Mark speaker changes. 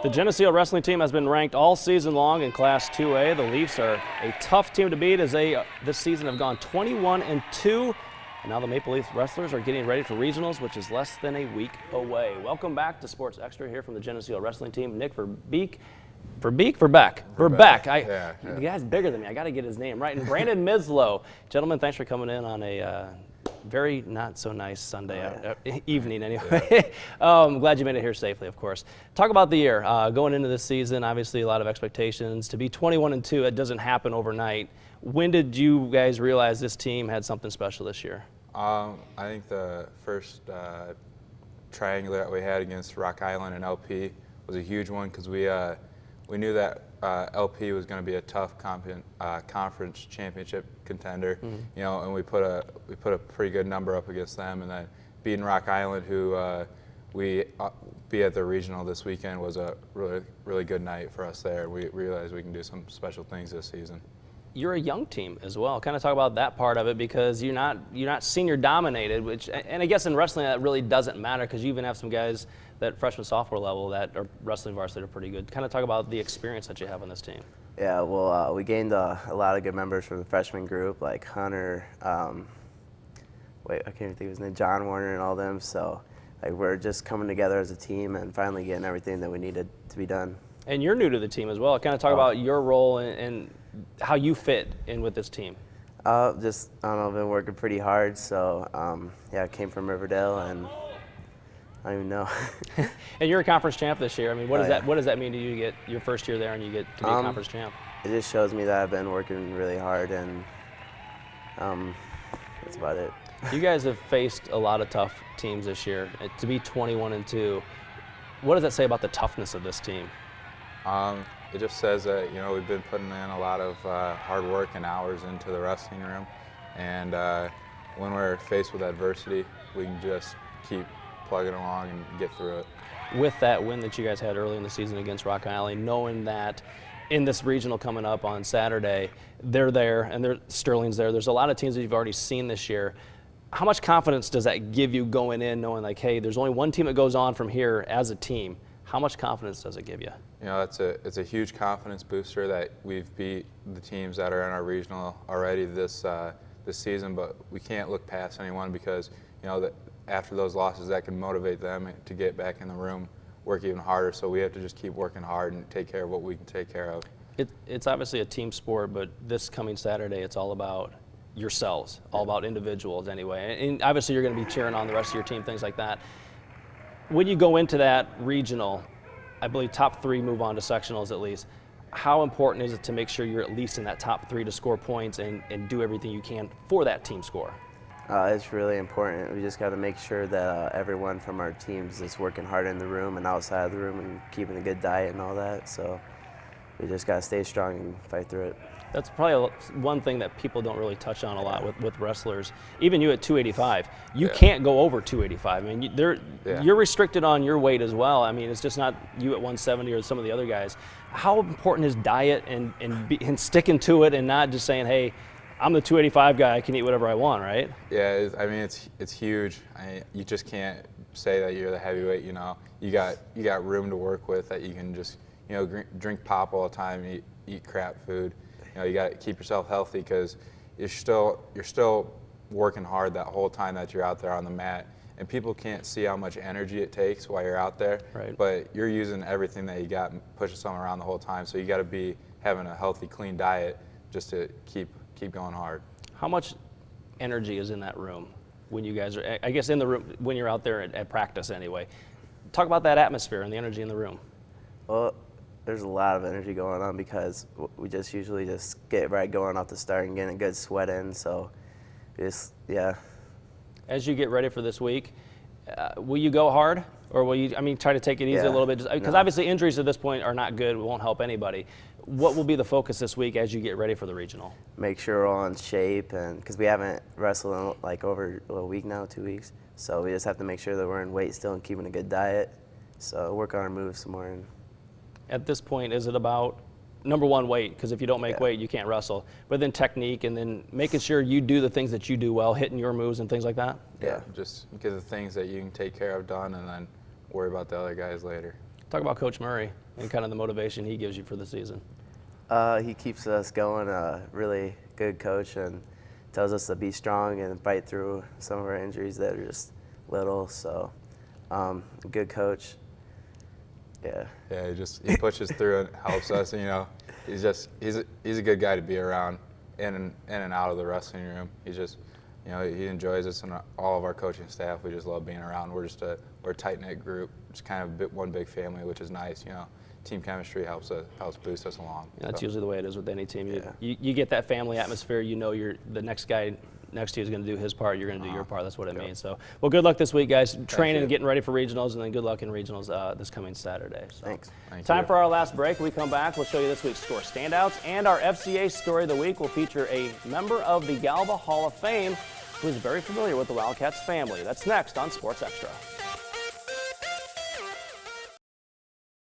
Speaker 1: The Geneseo wrestling team has been ranked all season long in Class 2A. The Leafs are a tough team to beat as they this season have gone 21-2. And now the Maple Leaf wrestlers are getting ready for regionals, which is less than a week away. Welcome back to Sports Extra here from the Geneseo wrestling team. Nick Verbeek. The guy's bigger than me. I got to get his name right. And Brandon Mislow. Gentlemen, thanks for coming in on a very not so nice Sunday evening anyway. I'm glad you made it here safely, of course. Talk about the year. Going into this season, obviously a lot of expectations. To be 21-2, it doesn't happen overnight. When did you guys realize this team had something special this year?
Speaker 2: I think the first triangle that we had against Rock Island and LP was a huge one because we knew that LP was going to be a tough conference championship contender, you know, and we put a pretty good number up against them, and then beating Rock Island, who we be at the regional this weekend, was a really good night for us there. We realized we can do some special things this season.
Speaker 1: You're a young team as well. Kind of talk about that part of it because you're not senior dominated, and I guess in wrestling that really doesn't matter because you even have some guys that freshman sophomore level that are wrestling varsity that are pretty good. Kind of talk about the experience that you have on this team.
Speaker 3: Yeah, well, we gained a lot of good members from the freshman group, like Hunter, I can't even think of his name, John Warner and all them. So like we're just coming together as a team and finally getting everything that we needed to be done. And
Speaker 1: you're new to the team as well. Kind of talk about your role and how you fit in with this team.
Speaker 3: I don't know, I've been working pretty hard. So yeah, I came from Riverdale and I don't even know.
Speaker 1: And you're a conference champ this year. I mean, what does that mean to you to get your first year there and you get to be a conference champ?
Speaker 3: It just shows me that I've been working really hard, and that's about it.
Speaker 1: You guys have faced a lot of tough teams this year. To be 21-2, what does that say about the toughness of this team?
Speaker 2: It just says that, you know, we've been putting in a lot of hard work and hours into the wrestling room, and when we're faced with adversity, we can just keep plugging along and get through it.
Speaker 1: With that win that you guys had early in the season against Rock Island, knowing that in this regional coming up on Saturday, they're there and Sterling's there. There's a lot of teams that you've already seen this year. How much confidence does that give you going in, knowing like, hey, there's only one team that goes on from here as a team? How much confidence does it give you?
Speaker 2: You know, it's a huge confidence booster that we've beat the teams that are in our regional already this season, but we can't look past anyone because, you know, that after those losses, that can motivate them to get back in the room, work even harder. So we have to just keep working hard and take care of what we can take care of.
Speaker 1: It's obviously a team sport, but this coming Saturday, it's all about yourselves, all about individuals anyway. And obviously you're going to be cheering on the rest of your team, things like that. When you go into that regional, I believe top 3 move on to sectionals at least. How important is it to make sure you're at least in that top 3 to score points and do everything you can for that team score?
Speaker 3: It's really important. We just got to make sure that everyone from our teams is working hard in the room and outside of the room and keeping a good diet and all that. So we just got to stay strong and fight through it.
Speaker 1: That's probably one thing that people don't really touch on a lot with wrestlers. Even you at 285, you can't go over 285. I mean, you're restricted on your weight as well. I mean, it's just not you at 170 or some of the other guys. How important is diet and sticking to it and not just saying, hey, I'm the 285 guy, I can eat whatever I want, right?
Speaker 2: Yeah, I mean, it's huge. You just can't say that you're the heavyweight, you know. You got room to work with that you can just, you know, drink pop all the time, eat crap food. You know, you got to keep yourself healthy because you're still working hard that whole time that you're out there on the mat. And people can't see how much energy it takes while you're out there.
Speaker 1: Right.
Speaker 2: But you're using everything that you got and pushing something around the whole time. So you got to be having a healthy, clean diet just to keep going hard.
Speaker 1: How much energy is in that room when you guys are, I guess in the room, when you're out there at practice anyway? Talk about that atmosphere and the energy in the room.
Speaker 3: Well, there's a lot of energy going on because we just usually just get right going off the start and getting a good sweat in. So yeah.
Speaker 1: As you get ready for this week, will you go hard or will you, try to take it easy a little bit? Because obviously injuries at this point are not good. It won't help anybody. What will be the focus this week as you get ready for the regional?
Speaker 3: Make sure we're all in shape, and because we haven't wrestled in like over a week now, 2 weeks. So we just have to make sure that we're in weight still and keeping a good diet. So work on our moves some more.
Speaker 1: At this point, is it about number one, weight? Because if you don't make weight, you can't wrestle. But then technique, and then making sure you do the things that you do well, hitting your moves and things like that?
Speaker 2: Yeah, just get the things that you can take care of done, and then worry about the other guys later.
Speaker 1: Talk about Coach Murray and kind of the motivation he gives you for the season.
Speaker 3: He keeps us going, really good coach, and tells us to be strong and fight through some of our injuries that are just little. So, good coach. Yeah.
Speaker 2: Yeah, he pushes through and helps us. You know, he's a good guy to be around in and out of the wrestling room. He's just, you know, he enjoys us and all of our coaching staff. We just love being around. We're a tight knit group. It's kind of one big family, which is nice. You know, team chemistry helps boost us along.
Speaker 1: Yeah, that's
Speaker 2: so.
Speaker 1: usually the way it is with any team.
Speaker 3: Yeah.
Speaker 1: You get that family atmosphere. You know, the next guy next to you is going to do his part. You're going to do your part. That's what it means. So, well, good luck this week, guys. Training and getting ready for regionals, and then good luck in regionals this coming Saturday. So.
Speaker 3: Thanks.
Speaker 1: Time for our last break. When we come back, we'll show you this week's score standouts, and our FCA story of the week will feature a member of the Galva Hall of Fame who is very familiar with the Wildcats family. That's next on Sports Extra.